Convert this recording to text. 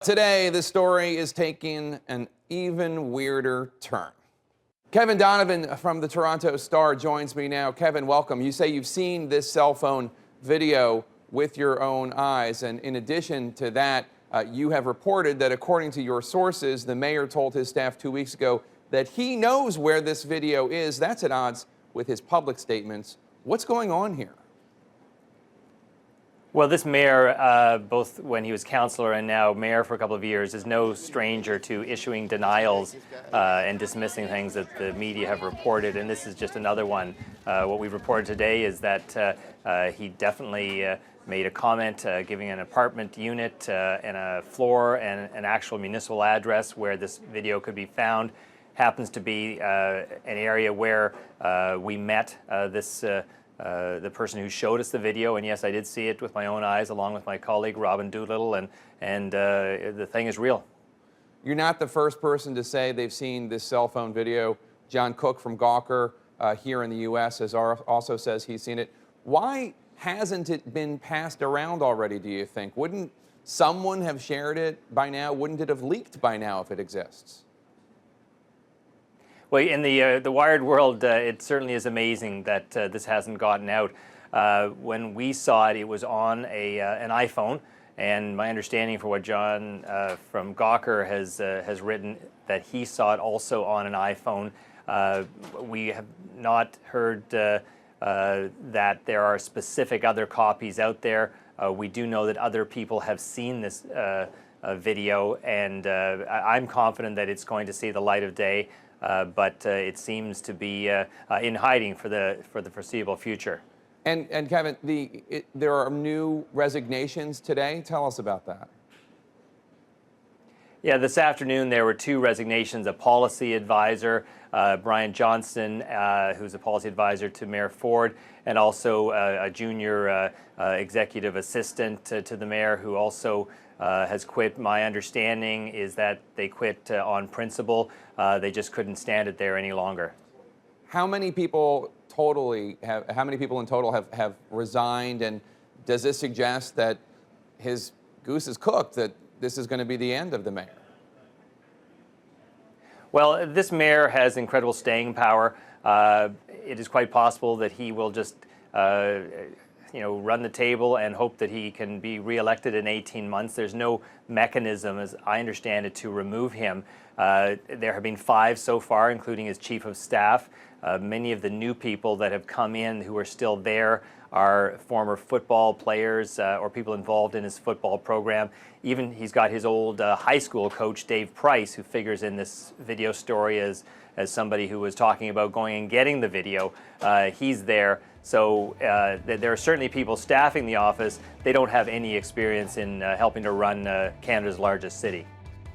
Today, the story is taking an even weirder turn. Kevin Donovan from the Toronto Star joins me now. Kevin, welcome. You say you've seen this cell phone video with your own eyes, and in addition to that, you have reported that according to your sources, the mayor told his staff 2 weeks ago that he knows where this video is. That's at odds with his public statements. What's going on here? Well, this mayor, both when he was councillor and now mayor for a couple of years, is no stranger to issuing denials and dismissing things that the media have reported, and this is just another one. What we've reported today is that he definitely made a comment giving an apartment unit and a floor and an actual municipal address where this video could be found. Happens to be an area where we met the person who showed us the video, and yes, I did see it with my own eyes along with my colleague Robin Doolittle, and the thing is real. You're not the first person to say they've seen this cell phone video. John Cook from Gawker here in the U.S. also says he's seen it. Why hasn't it been passed around already, do you think? Wouldn't someone have shared it by now? Wouldn't it have leaked by now if it exists? Well, in the Wired world, it certainly is amazing that this hasn't gotten out. When we saw it, it was on an iPhone, and my understanding for what John from Gawker has written, that he saw it also on an iPhone. We have not heard that there are specific other copies out there. We do know that other people have seen this video, and I'm confident that it's going to see the light of day. But it seems to be in hiding for the foreseeable future. And Kevin, there are new resignations today. Tell us about that. Yeah, this afternoon there were two resignations: a policy advisor, Brian Johnston, who's a policy advisor to Mayor Ford, and also a junior executive assistant to the mayor, who also has quit. My understanding is that they quit on principle. They just couldn't stand it there any longer. How many people in total have resigned, and does this suggest that his goose is cooked, that this is going to be the end of the mayor? Well, this mayor has incredible staying power. It is quite possible that he will just run the table and hope that he can be reelected in 18 months. There's no mechanism, as I understand it, to remove him. There have been 5 so far, including his chief of staff. Many of the new people that have come in who are still there are former football players or people involved in his football program. Even he's got his old high school coach, Dave Price, who figures in this video story as somebody who was talking about going and getting the video. He's there. So there are certainly people staffing the office. They don't have any experience in helping to run Canada's largest city.